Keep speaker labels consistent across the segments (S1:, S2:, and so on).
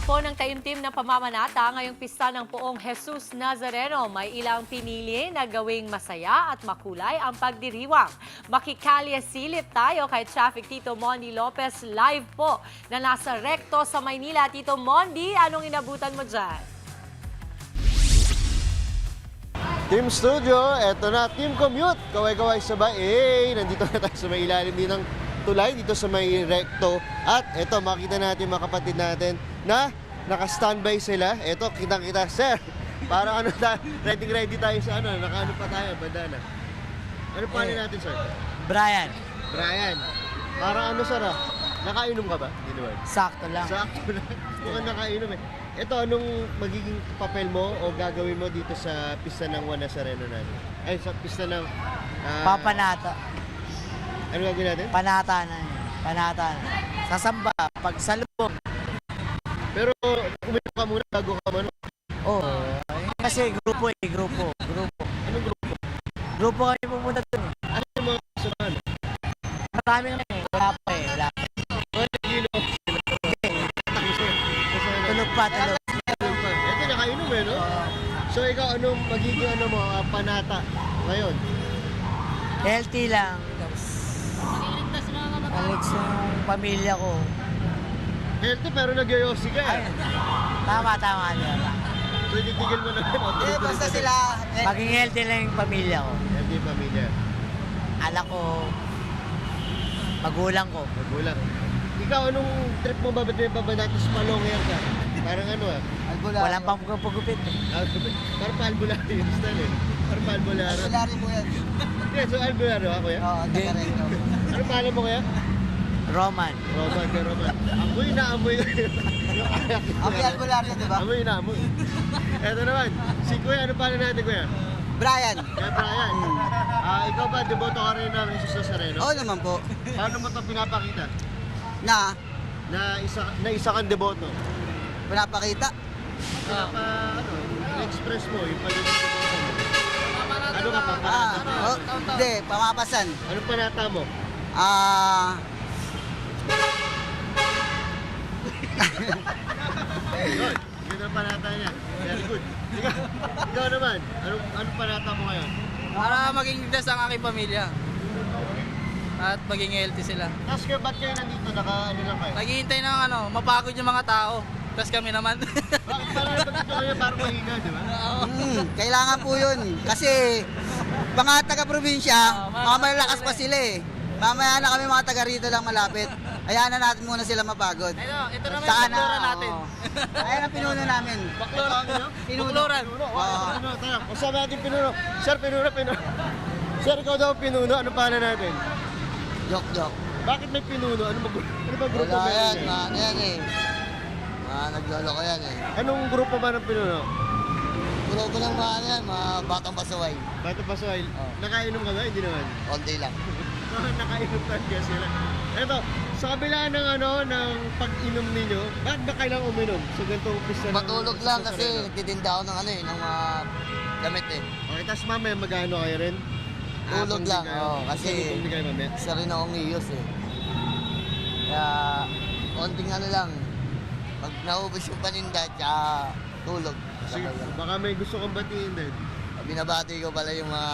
S1: po ng taimtim na pamamanata ngayong pista ng Poong Jesus Nazareno. May ilang pinili na gawing masaya at makulay ang pagdiriwang. Makikalye silip tayo kay Traffic Tito Mondi Lopez live po na nasa Recto sa Maynila. Tito Mondi, anong inabutan mo dyan?
S2: Team Studio, eto na, Team Commute, kaway-kaway sabay. Nandito na tayo sa may ilalim din ng tulay, dito sa may Recto. At eto, makita natin mga kapatid natin na naka-standby sila. Eto, kitang-kita, sir, parang ano, ready tayo sa ano, nakaano pa tayo, bandana. Ano pangalan natin, sir?
S3: Brian,
S2: Brian. Parang ano, sir, nakainom ka ba? Hindi naman.
S3: sakto lang.
S2: Sakto na, mukhang nakainom eh. Ito, anong magiging papel mo o gagawin mo dito sa pista ng Juan Nazareno natin? Ay, sa pista ng...
S3: Papanata.
S2: Ano gagawin natin?
S3: Panata na yun. Panata na. Sasamba, pagsalubong.
S2: Pero uminom ka muna bago ka man.
S3: Oo. Kasi grupo eh, grupo.
S2: Anong grupo?
S3: Grupo kayo pumunta dun eh.
S2: Ano yung mga kasamahan?
S3: Marami na eh. Wala pa eh. Wala pa. Tulog pa, tulog.
S2: Ito, nakainom eh, no? So, ikaw, anong magiging ano mo, panata ngayon?
S3: Healthy lang. Alex yung pamilya ko.
S2: Healthy pero nagyoyosi ka eh.
S3: Ayun. Tama.
S2: So, titigil mo na rin.
S3: basta sila. Maging healthy lang yung pamilya ko.
S2: Healthy pamilya.
S3: Anak ko, magulang ko.
S2: Magulang. Ikaw, anong trip mo ba? Ba't may babanatis pa long hair ka? Parang ano ah?
S3: Walang pang pagupit eh.
S2: Parang pa-albularyo yung style eh. Parang pa-albularyo.
S4: Albularyo mo yan.
S2: Yeah, so albularyo ako ya?
S4: Oo, taga-reno.
S2: Ano pangalan mo kaya?
S3: Roman.
S2: Roman. Amoy na amoy.
S4: Amoy albularyo, di ba?
S2: Amoy na amoy. Eto naman, si Kuya, ano pangalan natin Kuya?
S4: Brian.
S2: Kaya Brian. Ikaw ba, deboto ka rin ng Jesus Nazareno?
S4: Oo naman po.
S2: Paano mo ito pinapakita?
S4: Na,
S2: Na isa kang deboto?
S4: pinapakita.
S2: Express mo, yung pagiging deboto mo. Ano ka pa?
S4: Hindi, pamapasan.
S2: Anong panata mo? Yun, yun ang panata niya. Very good. Ikaw naman, anong panata mo ngayon?
S5: Para maging ligtas ang aking pamilya. At maging healthy sila.
S2: Tapos kayo, ba't kayo nandito? Ano lang kayo?
S5: Naghihintay ng mapagod yung mga tao. Tapos kami naman.
S2: Bakit parang nandito kayo parang mahinga, di ba?
S4: Kailangan po yun. Kasi, mga taga-probinsya, mga malalakas pa sila eh. Mamaya na kami mga taga rito lang malapit. Hayaan na natin muna sila mapagod.
S5: Ito naman
S4: Saka
S5: yung bakluran natin.
S4: Ayan ang pinuno namin.
S5: Bakluran.
S2: Pinunuran. Pinuno. Tara, usap natin pinuno. Sir, pinuno. Sir, ikaw daw pinuno. Ano pangalan natin?
S4: Joke.
S2: Bakit may pinuno? Ano ba grupo
S4: Wala
S2: ba
S4: yan,
S2: yan?
S4: ano yan eh. Nagloloko yan eh.
S2: Anong grupo ba ng pinuno?
S4: Grupo ng mga ano yan, mga batang pasaway.
S2: Bato Pasoil. Nakainom ka ba? Hindi naman.
S4: Konti lang.
S2: Nakainom talaga sila. Eto, sa kabila ng ng pag-inom ninyo, bakit ba kailangan uminom sa ganitong pista ng...
S4: Matulog lang
S2: sa
S4: kasi
S2: Nazareno?
S4: nagtitinda ako ng ano eh, ng mga damit eh.
S2: Okay, tapos mamaya mag-ano kayo rin?
S4: Tulog lang, kasi
S2: Hindi kayo mamaya.
S4: isa rin akong iyos eh. Kaya, konting ano lang, pag naubos yung paninda, tsaka tulog.
S2: Sige, baka may gusto kang batiin din.
S4: Binabati ko pala yung mga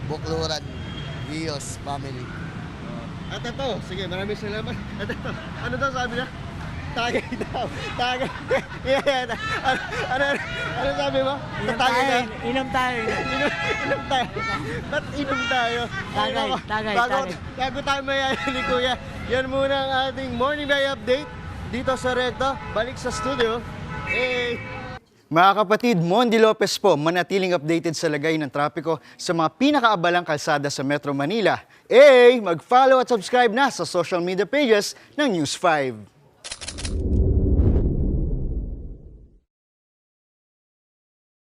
S4: bukluran, iyos, family.
S2: At ito, sige, maraming salamat. At ito, ano daw sabi niya? Tagay daw. Tagay. Yeah. Ano sabi mo? Tagay daw.
S3: Inom tayo.
S2: Inom tayo. Ba't inom tayo?
S3: Tagay.
S2: Bago tayo mayaya ni Kuya, yan muna ang ating morning day update dito sa Recto. Balik sa studio. Mga kapatid, Mondi Lopez po, manatiling updated sa lagay ng trapiko sa mga pinakaabalang kalsada sa Metro Manila. Mag-follow at subscribe na sa social media pages ng News 5.